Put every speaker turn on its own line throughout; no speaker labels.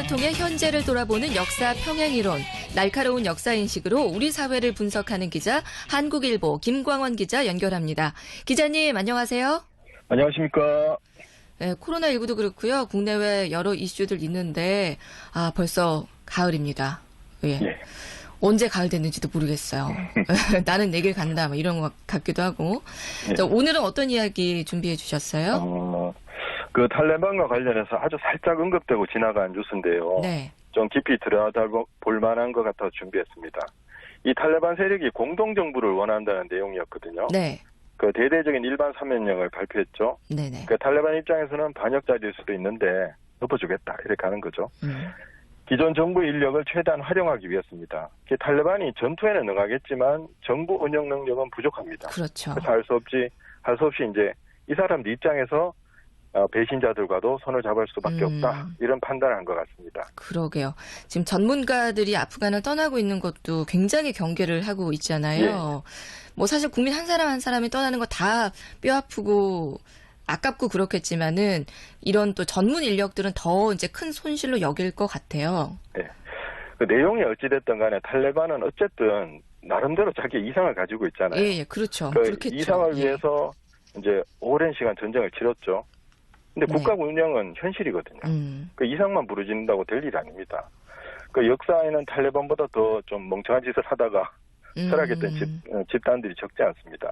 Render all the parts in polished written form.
시간을 통해 현재를 돌아보는 역사 평행이론, 날카로운 역사인식으로 우리 사회를 분석하는 기자, 한국일보 김광원 기자 연결합니다. 기자님 안녕하세요.
안녕하십니까.
네, 코로나19도 그렇고요. 국내외 여러 이슈들 있는데 벌써 가을입니다. 예.
예.
언제 가을 됐는지도 모르겠어요. 나는 내길 간다 뭐 이런 것 같기도 하고.
예.
자, 오늘은 어떤 이야기 준비해 주셨어요?
그 탈레반과 관련해서 아주 살짝 언급되고 지나간 뉴스인데요.
네.
좀 깊이 들여다볼 만한 것 같아서 준비했습니다. 이 탈레반 세력이 공동정부를 원한다는 내용이었거든요.
네.
그 대대적인 일반 사면령을 발표했죠.
네네.
그 탈레반 입장에서는 반역자일 수도 있는데 덮어주겠다 이렇게 하는 거죠. 기존 정부 인력을 최대한 활용하기 위해서입니다. 탈레반이 전투에는 능하겠지만 정부 운영 능력은 부족합니다.
그렇죠.
그래서 할 수 없이 이제 이 사람들 입장에서 배신자들과도 손을 잡을 수밖에 없다. 이런 판단을 한 것 같습니다.
그러게요. 지금 전문가들이 아프간을 떠나고 있는 것도 굉장히 경계를 하고 있잖아요.
예.
뭐 사실 국민 한 사람 한 사람이 떠나는 거 다 뼈아프고 아깝고 그렇겠지만은 이런 또 전문 인력들은 더 이제 큰 손실로 여길 것 같아요.
네. 그 내용이 어찌됐든 간에 탈레반은 어쨌든 나름대로 자기 이상을 가지고 있잖아요.
예, 그렇죠.
그
그렇겠죠.
이상을
예.
위해서 이제 오랜 시간 전쟁을 치렀죠. 근데
네.
국가 운영은 현실이거든요. 그 이상만 부르짖는다고 될 일이 아닙니다. 그 역사에는 탈레반보다 더 좀 멍청한 짓을 하다가 철학했던 집단들이 적지 않습니다.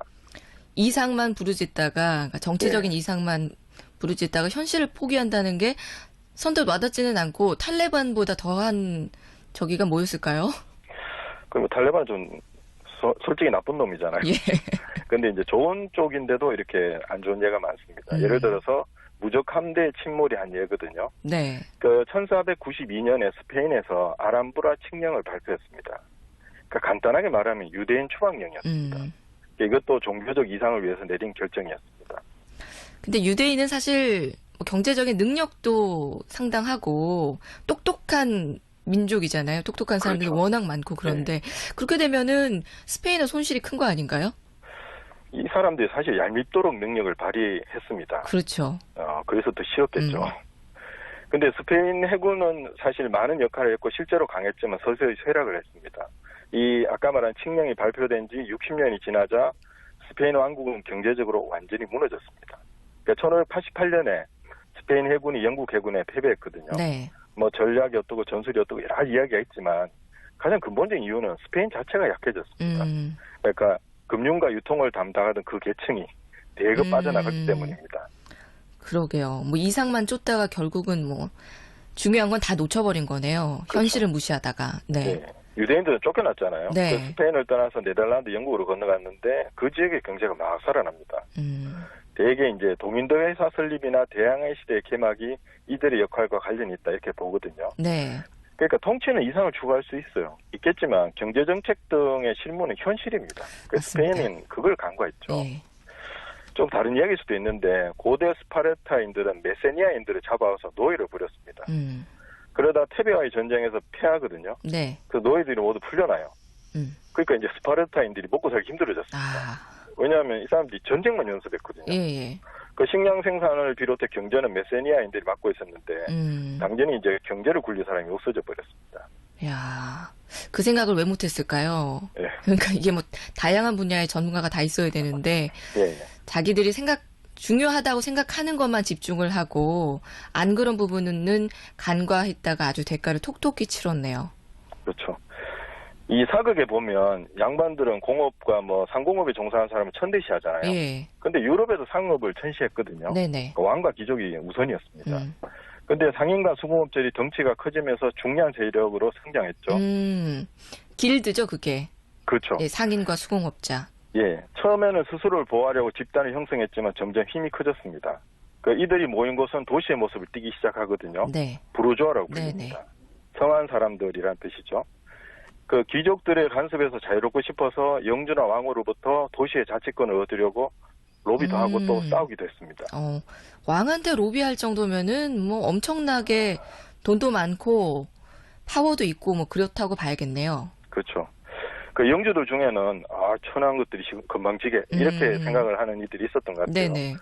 이상만 부르짖다가 그러니까 정치적인 이상만 부르짖다가 현실을 포기한다는 게 선뜻 와닿지는 않고 탈레반보다 더한 저기가 뭐였을까요?
그리고 탈레반은 좀 솔직히 나쁜 놈이잖아요.
예.
근데 이제 좋은 쪽인데도 이렇게 안 좋은 예가 많습니다. 예를 들어서 무적 함대 침몰이 한 예거든요.
네.
그 1492년에 스페인에서 아람브라 칙령을 발표했습니다. 그러니까 간단하게 말하면 유대인 추방령이었습니다. 이것도 종교적 이상을 위해서 내린 결정이었습니다.
근데 유대인은 사실 뭐 경제적인 능력도 상당하고 똑똑한 민족이잖아요. 똑똑한 사람들이
그렇죠.
워낙 많고 그런데 그렇게 되면은 스페인은 손실이 큰 거 아닌가요?
이 사람들이 사실 얄밉도록 능력을 발휘했습니다.
그렇죠.
그래서 더 쉬웠겠죠. 근데 스페인 해군은 사실 많은 역할을 했고 실제로 강했지만 서서히 쇠락을 했습니다. 이 아까 말한 칙령이 발표된 지 60년이 지나자 스페인 왕국은 경제적으로 완전히 무너졌습니다. 그러니까 1588년에 스페인 해군이 영국 해군에 패배했거든요.
네.
뭐 전략이 어떻고 전술이 어떻고 여러 가지 이야기가 있지만 가장 근본적인 이유는 스페인 자체가 약해졌습니다. 그러니까 금융과 유통을 담당하던 그 계층이 대거 빠져나갔기 때문입니다.
그러게요. 뭐 이상만 쫓다가 결국은 뭐 중요한 건 다 놓쳐버린 거네요.
그렇죠.
현실을 무시하다가. 네.
네. 유대인들은 쫓겨났잖아요.
네.
그 스페인을 떠나서 네덜란드, 영국으로 건너갔는데 그 지역의 경제가 막 살아납니다. 대개 이제 동인도 회사 설립이나 대항해 시대의 개막이 이들의 역할과 관련이 있다 이렇게 보거든요.
네.
그러니까 통치는 이상을 추구할 수 있겠지만 경제정책 등의 실무는 현실입니다. 스페인은 그걸 간과했죠.
네.
좀 다른 이야기일 수도 있는데 고대 스파르타인들은 메세니아인들을 잡아와서 노예를 부렸습니다. 그러다 테베와의 전쟁에서 패하거든요.
네.
그 노예들이 모두 풀려나요. 그러니까 이제 스파르타인들이 먹고 살기 힘들어졌습니다. 왜냐하면 이 사람들이 전쟁만 연습했거든요.
예.
그 식량 생산을 비롯해 경제는 메세니아인들이 맡고 있었는데 당연히 이제 경제를 굴릴 사람이 없어져 버렸습니다.
야, 그 생각을 왜 못했을까요?
예.
그러니까 이게 뭐 다양한 분야의 전문가가 다 있어야 되는데
예.
자기들이 중요하다고 생각하는 것만 집중을 하고 안 그런 부분은 간과했다가 아주 대가를 톡톡히 치렀네요.
그렇죠. 이 사극에 보면 양반들은 공업과 뭐 상공업에 종사하는 사람을 천대시하잖아요.
예.
근데 유럽에도 상업을 천시했거든요.
네네.
왕과 귀족이 우선이었습니다. 근데 상인과 수공업들이 덩치가 커지면서 중요한 세력으로 성장했죠.
길드죠, 그게.
그렇죠.
예, 상인과 수공업자.
예, 처음에는 스스로를 보호하려고 집단을 형성했지만 점점 힘이 커졌습니다. 이들이 모인 곳은 도시의 모습을 띠기 시작하거든요.
네.
부르주아라고 불립니다. 성한 사람들이란 뜻이죠. 그 귀족들의 간섭에서 자유롭고 싶어서 영주나 왕으로부터 도시의 자치권을 얻으려고 로비도 하고 또 싸우기도 했습니다.
왕한테 로비할 정도면은 뭐 엄청나게 돈도 많고 파워도 있고 뭐 그렇다고 봐야겠네요.
그렇죠. 그 영주들 중에는 천한 것들이 건방지게 이렇게 생각을 하는 이들이 있었던 것 같아요.
네네.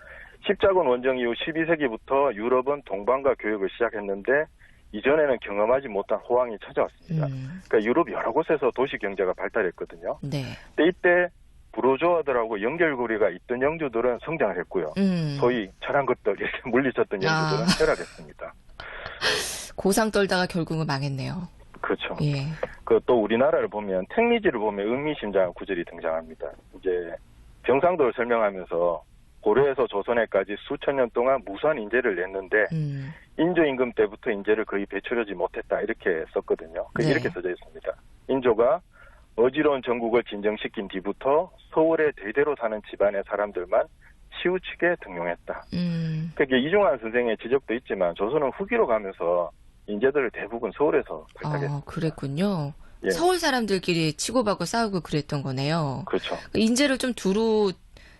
십자군 원정 이후 12세기부터 유럽은 동방과 교역을 시작했는데 이전에는 경험하지 못한 호황이 찾아왔습니다. 그러니까 유럽 여러 곳에서 도시 경제가 발달했거든요.
네.
근데 이때 부르주아들하고 연결고리가 있던 영주들은 성장을 했고요. 소위 철한 것들 이렇게 물리쳤던 영주들은 쇠락했습니다.
고상 떨다가 결국은 망했네요.
그렇죠.
예.
그 또 우리나라를 보면 택리지를 보면 의미심장한 구절이 등장합니다. 이제 경상도를 설명하면서 고려에서 조선에까지 수천 년 동안 무수한 인재를 냈는데 인조 임금 때부터 인재를 거의 배출하지 못했다 이렇게 썼거든요.
네.
이렇게 써져 있습니다. 인조가 어지러운 전국을 진정시킨 뒤부터 서울에 대대로 사는 집안의 사람들만 치우치게 등용했다. 그러니까 이중환 선생의 지적도 있지만 조선은 후기로 가면서 인재들을 대부분 서울에서 발탁했습니다.
그랬군요.
예.
서울 사람들끼리 치고받고 싸우고 그랬던 거네요.
그렇죠.
인재를 좀 두루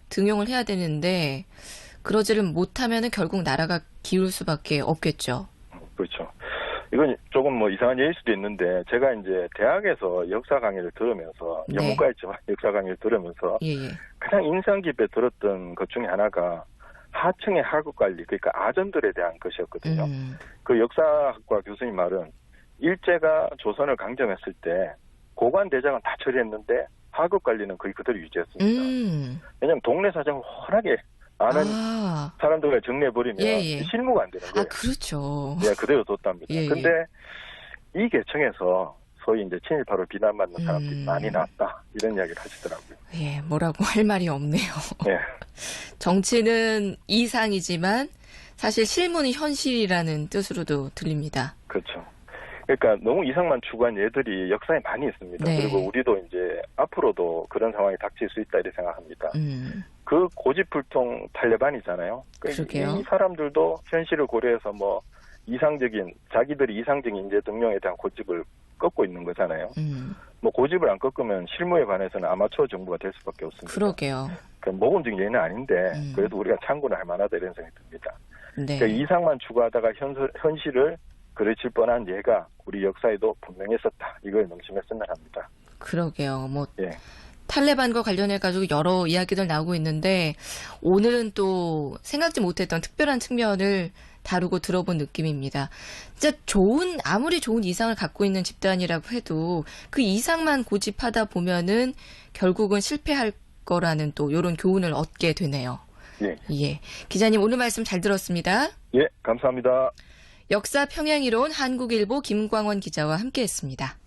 등용을 해야 되는데 그러지를 못하면은 결국 나라가 기울 수밖에 없겠죠.
그렇죠. 이건 조금 뭐 이상한 예일 수도 있는데 제가 이제 대학에서 역사 강의를 들으면서
네.
영문과였지만 역사 강의를 들으면서
예.
가장 인상 깊게 들었던 것 중에 하나가 하층의 하급 관리, 그러니까 아전들에 대한 것이었거든요. 그 역사학과 교수님 말은 일제가 조선을 강점했을 때 고관 대장은 다 처리했는데 하급 관리는 거의 그대로 유지했습니다. 왜냐하면 동네 사정을 훤하게 아는 사람들을 정리해버리면 실무가 안 되는 거예요.
그렇죠.
네, 그대로 뒀답니다.
예.
근데 이 계층에서 소위 이제 친일파로 비난받는 사람들이 많이 났다. 이런 이야기를 하시더라고요.
예, 뭐라고 할 말이 없네요.
예.
정치는 이상이지만 사실 실무는 현실이라는 뜻으로도 들립니다.
그렇죠. 그러니까 너무 이상만 추구한 예들이 역사에 많이 있습니다.
네.
그리고 우리도 이제 앞으로도 그런 상황이 닥칠 수 있다 이렇게 생각합니다. 그 고집불통 탈레반이잖아요.
그러게요.
이 사람들도 현실을 고려해서 뭐 이상적인 자기들이 이상적인 인재 등용에 대한 고집을 꺾고 있는 거잖아요. 뭐 고집을 안 꺾으면 실무에 관해서는 아마추어 정부가 될 수밖에 없습니다.
그러게요.
그러니까 모범적인 예는 아닌데 그래도 우리가 참고는 할 만하다 이런 생각이 듭니다.
네.
그러니까 이상만 추구하다가 현실을 그르칠 뻔한 예가 우리 역사에도 분명히 있었다. 이걸 명심했으면 합니다.
그러게요. 뭐
예.
탈레반과 관련해가지고 여러 이야기들 나오고 있는데 오늘은 또 생각지 못했던 특별한 측면을 다루고 들어본 느낌입니다. 진짜 아무리 좋은 이상을 갖고 있는 집단이라고 해도 그 이상만 고집하다 보면은 결국은 실패할 거라는 또 이런 교훈을 얻게 되네요.
예.
예. 기자님 오늘 말씀 잘 들었습니다.
예, 감사합니다.
역사 평양이론 한국일보 김광원 기자와 함께했습니다.